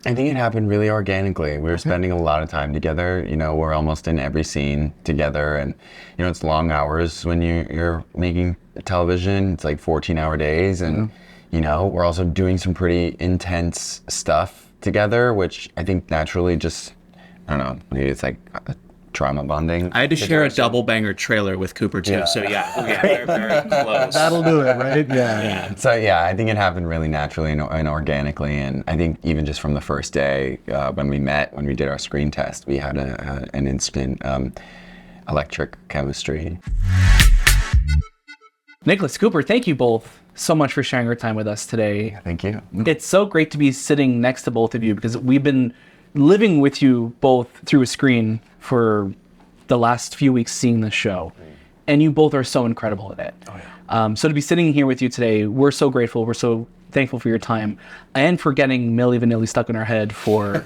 I think it happened really organically. We were spending a lot of time together. We're almost in every scene together, and it's long hours when you're making television. It's like 14-hour days, and we're also doing some pretty intense stuff together, which I think naturally just, I don't know, maybe it's like a trauma bonding. I had to share a double banger trailer with Cooper too, so yeah, very, very close. That'll do it, right? Yeah. So yeah, I think it happened really naturally and organically, and I think even just from the first day when we met, when we did our screen test, we had an instant electric chemistry. Nicholas, Cooper, thank you both so much for sharing your time with us today. Thank you. It's so great to be sitting next to both of you because we've been living with you both through a screen for the last few weeks seeing this show. And you both are so incredible at it. Oh, yeah. So to be sitting here with you today, we're so grateful. We're so thankful for your time and for getting Milli Vanilli stuck in our head for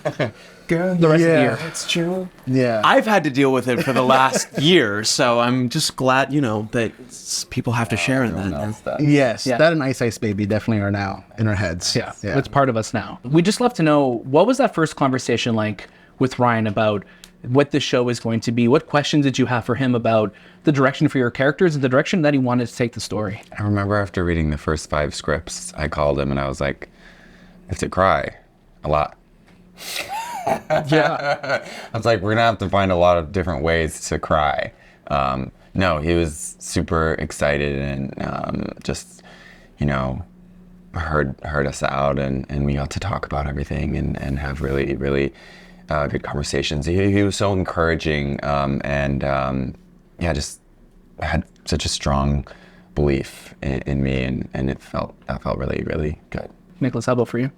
Girl, the rest of the year. It's true. Yeah. I've had to deal with it for the last year, so I'm just glad, that people have to share in that. Yes, Yeah. that and Ice Ice Baby definitely are now in our heads. Yeah, it's part of us now. We'd just love to know, what was that first conversation like with Ryan about what the show is going to be? What questions did you have for him about the direction for your characters and the direction that he wanted to take the story? I remember after reading the first 5 scripts, I called him and I was like, I have to cry a lot. Yeah. I was like, we're gonna have to find a lot of different ways to cry. No, he was super excited and just, heard us out, and we got to talk about everything and have really, really good conversations. He was so encouraging, just had such a strong belief in me, and that felt really, really good. Nicholas, how about for you?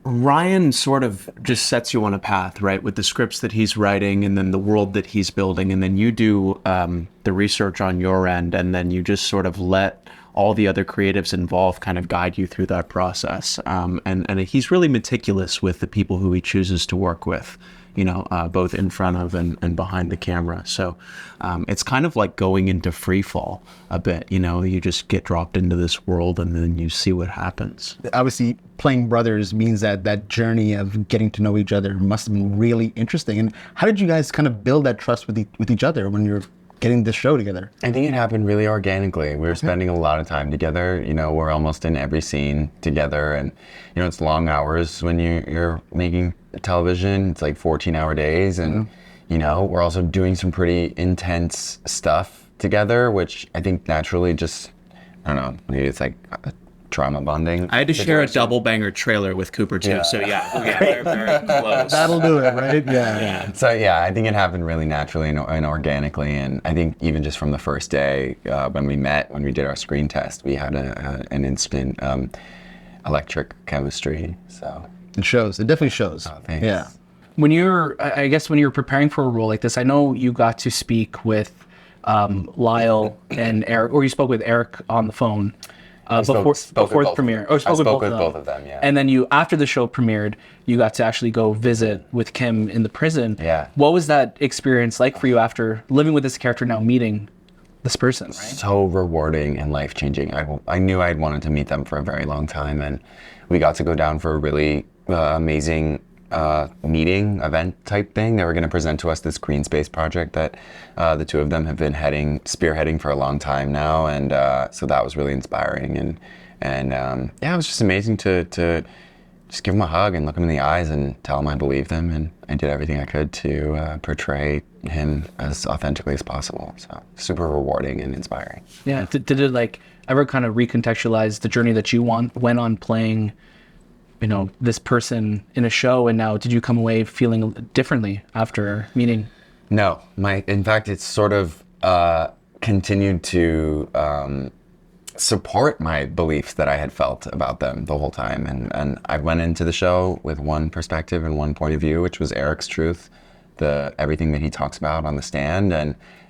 Ryan sort of just sets you on a path, right, with the scripts that he's writing and then the world that he's building, and then you do the research on your end, and then you just sort of let all the other creatives involved kind of guide you through that process. And he's really meticulous with the people who he chooses to work with, both in front of and behind the camera. So it's kind of like going into free fall a bit, you just get dropped into this world and then you see what happens. Obviously, playing brothers means that journey of getting to know each other must have been really interesting. And how did you guys kind of build that trust with each other when you're getting this show together? I think it happened really organically. We were spending a lot of time together. We're almost in every scene together, and it's long hours when you're making television. It's like 14-hour days, and we're also doing some pretty intense stuff together, which I think naturally just, I don't know, maybe it's like a trauma bonding. I had to share a double banger trailer with Cooper too, so yeah, very, very close. That'll do it, right? Yeah. So yeah, I think it happened really naturally and organically, and I think even just from the first day when we met, when we did our screen test, we had an instant electric chemistry. So It shows. It definitely shows. Oh, thanks. Yeah. When you're preparing for a role like this, I know you got to speak with Lyle and Erik, or you spoke with Erik on the phone before the premiere. Or spoke with both of them, yeah. And then you, after the show premiered, you got to actually go visit with Kim in the prison. Yeah. What was that experience like for you after living with this character, now meeting this person, right? So rewarding and life-changing. I knew I'd wanted to meet them for a very long time, and we got to go down for a really amazing meeting, event type thing. They were going to present to us this green space project that the two of them have been spearheading for a long time now, and so that was really inspiring, and yeah, it was just amazing to just give him a hug and look him in the eyes and tell him I believed him, and I did everything I could to portray him as authentically as possible. So super rewarding and inspiring. Yeah. Did it like ever kind of recontextualize the journey that you went on playing, this person in a show, and now did you come away feeling differently after meeting? No, in fact, it's sort of continued to support my beliefs that I had felt about them the whole time. And I went into the show with one perspective and one point of view, which was Erik's truth, everything that he talks about on the stand,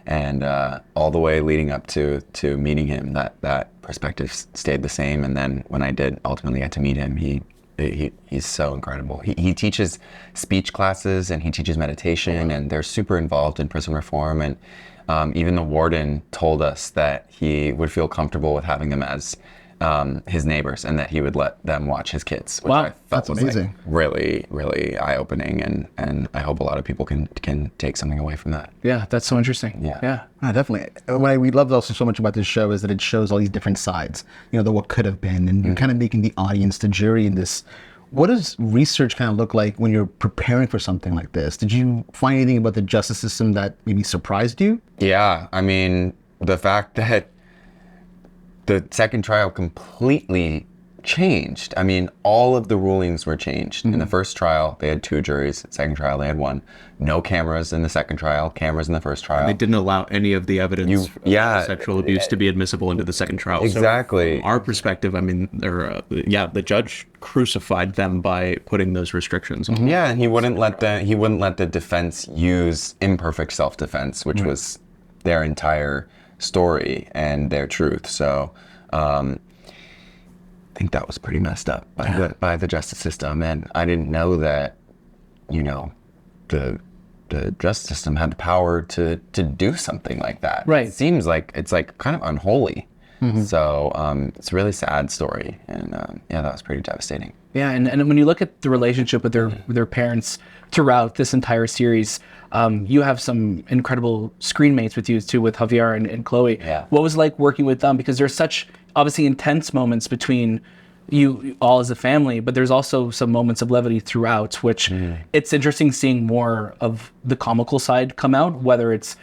and all the way leading up to meeting him, that perspective stayed the same. And then when I did ultimately get to meet him, he's so incredible. He teaches speech classes and he teaches meditation, and they're super involved in prison reform. And even the warden told us that he would feel comfortable with having them as his neighbors, and that he would let them watch his kids, which Wow, I thought that's was amazing. like really, really eye-opening, and I hope a lot of people can take something away from that. Yeah, that's so interesting. Yeah. Yeah. Definitely. What we love also so much about this show is that it shows all these different sides, the what could have been, and you're kind of making the audience the jury in this. What does research kind of look like when you're preparing for something like this? Did you find anything about the justice system that maybe surprised you? Yeah, I mean, the fact that the second trial completely changed. I mean, all of the rulings were changed. In the first trial, they had 2 juries. Second trial, they had 1. No cameras in the second trial, cameras in the first trial. They didn't allow any of the evidence of sexual abuse to be admissible into the second trial. Exactly. So from our perspective, I mean, the judge crucified them by putting those restrictions on. Yeah, and he wouldn't let the defense use imperfect self-defense, which was their entire story and their truth. So I think that was pretty messed up by the justice system, and I didn't know that the justice system had the power to do something like that. Right. It seems like it's like kind of unholy. So it's a really sad story, and that was pretty devastating. Yeah, and when you look at the relationship with their parents throughout this entire series, you have some incredible screen mates with you too, with Javier and Chloe. Yeah. What was it like working with them? Because there's such obviously intense moments between you all as a family, but there's also some moments of levity throughout, which it's interesting seeing more of the comical side come out, whether it's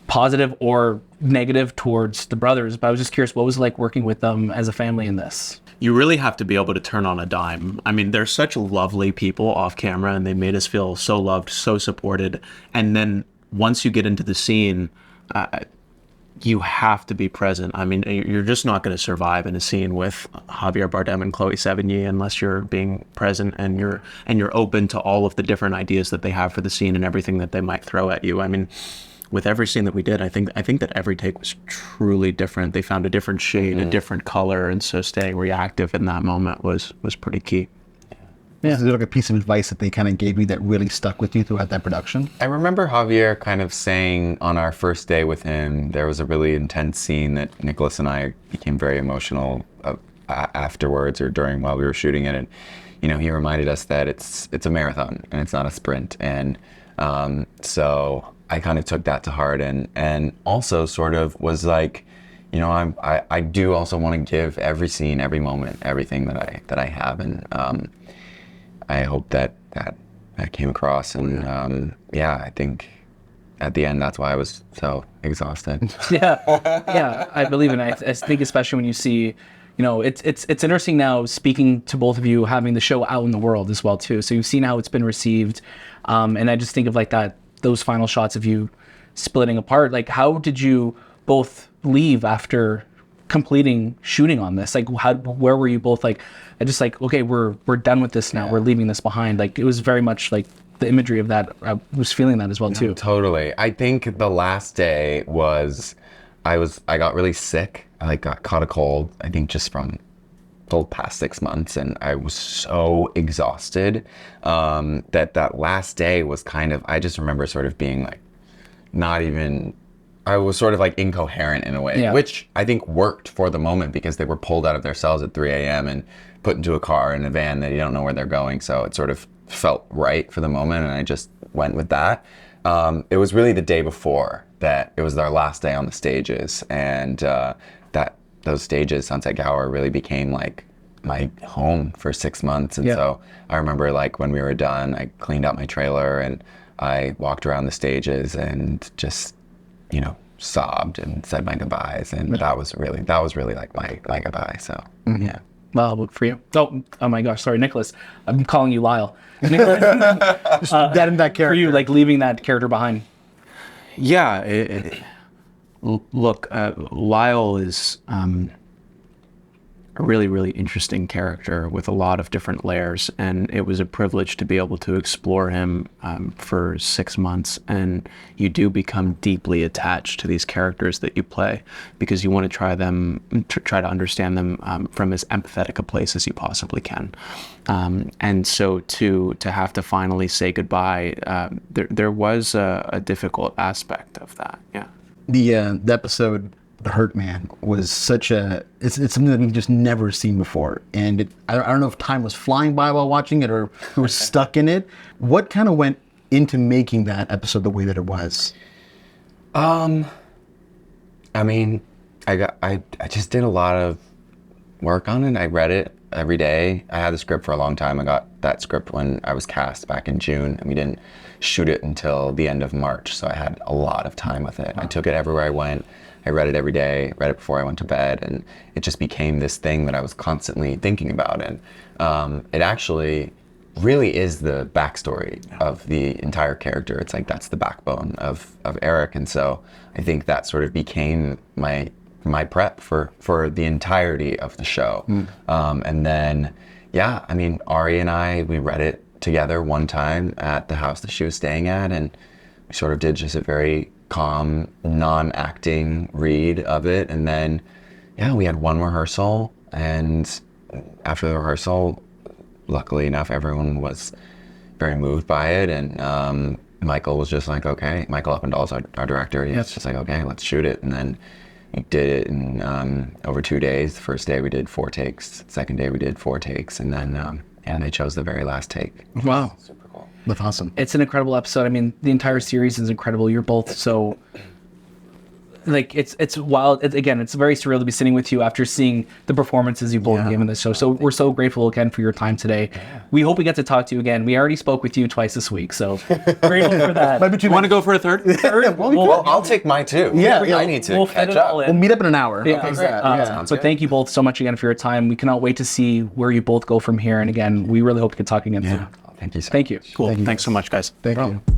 positive or negative towards the brothers. But I was just curious, what was it like working with them as a family in this? You really have to be able to turn on a dime. I mean, they're such lovely people off camera, and they made us feel so loved, so supported. And then once you get into the scene, you have to be present. I mean, you're just not going to survive in a scene with Javier Bardem and Chloe Sevigny unless you're being present and you're open to all of the different ideas that they have for the scene and everything that they might throw at you. I mean, with every scene that we did, I think that every take was truly different. They found a different shade, a different color, and so staying reactive in that moment was pretty key. Is there like a piece of advice that they kind of gave you that really stuck with you throughout that production? I remember Javier kind of saying on our first day with him, there was a really intense scene that Nicholas and I became very emotional afterwards or while we were shooting it. And, he reminded us that it's a marathon and it's not a sprint. And so I kind of took that to heart and also sort of was like, I do also want to give every scene, every moment, everything that I have. And I hope that came across, and I think at the end that's why I was so exhausted. Yeah, I believe in it. I think especially when you see, it's interesting now speaking to both of you, having the show out in the world as well too. So you've seen how it's been received, and I just think of like those final shots of you splitting apart. Like, how did you both leave after completing shooting on this? Like, where were you both? Like, I just like, okay, we're done with this now. Yeah. We're leaving this behind. Like, it was very much like the imagery of that. I was feeling that as well too. Totally. I think the last day was, I got really sick. I caught a cold. I think just from the past 6 months, and I was so exhausted that last day was kind of. I just remember sort of being like, not even. I was sort of like incoherent in a way, which I think worked for the moment because they were pulled out of their cells at 3 a.m. and put into a car in a van that you don't know where they're going. So it sort of felt right for the moment, and I just went with that. It was really the day before that it was their last day on the stages, and those stages, Sunset Gower, really became like my home for 6 months. And so I remember like when we were done, I cleaned out my trailer and I walked around the stages and just sobbed and said my goodbyes, and that was really like my goodbye. So yeah. Well, for you. Oh my gosh, sorry, Nicholas. I'm calling you Lyle. Nicholas, that in that character. For you, like leaving that character behind. Yeah. Look, Lyle is a really, really interesting character with a lot of different layers, and it was a privilege to be able to explore him for 6 months. And you do become deeply attached to these characters that you play because you want to try to understand them from as empathetic a place as you possibly can. And so to have to finally say goodbye, there was a difficult aspect of that. Yeah. The episode The Hurt Man was such a, it's something that we've just never seen before. And I don't know if time was flying by while watching it or we were stuck in it. What kind of went into making that episode the way that it was? I mean, I just did a lot of work on it. I read it every day. I had the script for a long time. I got that script when I was cast back in June, and we didn't shoot it until the end of March. So I had a lot of time with it. I took it everywhere I went. I read it every day, read it before I went to bed, and it just became this thing that I was constantly thinking about. And it actually really is the backstory of the entire character. It's like that's the backbone of Erik, and so I think that sort of became my prep for the entirety of the show. And then, yeah, I mean, Ari and I, we read it together one time at the house that she was staying at, and we sort of did just a very calm, non-acting read of it. And then, yeah, we had one rehearsal, and after the rehearsal, luckily enough, everyone was very moved by it, and Michael was just like, okay, Michael Uppendahl's our director. He's just like, okay, let's shoot it. And then we did it in over 2 days. The first day we did 4 takes. The second day we did 4 takes, and then they chose the very last take. Wow. Super cool. That's awesome. It's an incredible episode. I mean, the entire series is incredible. You're both so, like, it's wild. Again, it's very surreal to be sitting with you after seeing the performances you both gave in this show. So we're so grateful again for your time today. We hope we get to talk to you again. We already spoke with you twice this week, so grateful for that. You want to go for a third? Well, I'll take my two. Yeah, I need to we'll fit catch it all up. in. We'll meet up in an hour. Yeah, Okay, great. great. Sounds So good. thank you both so much again for your time. We cannot wait to see where you both go from here. And again, we really hope to talk again soon. Thank you so Thank you. Cool. Thanks so much, guys. Thank you.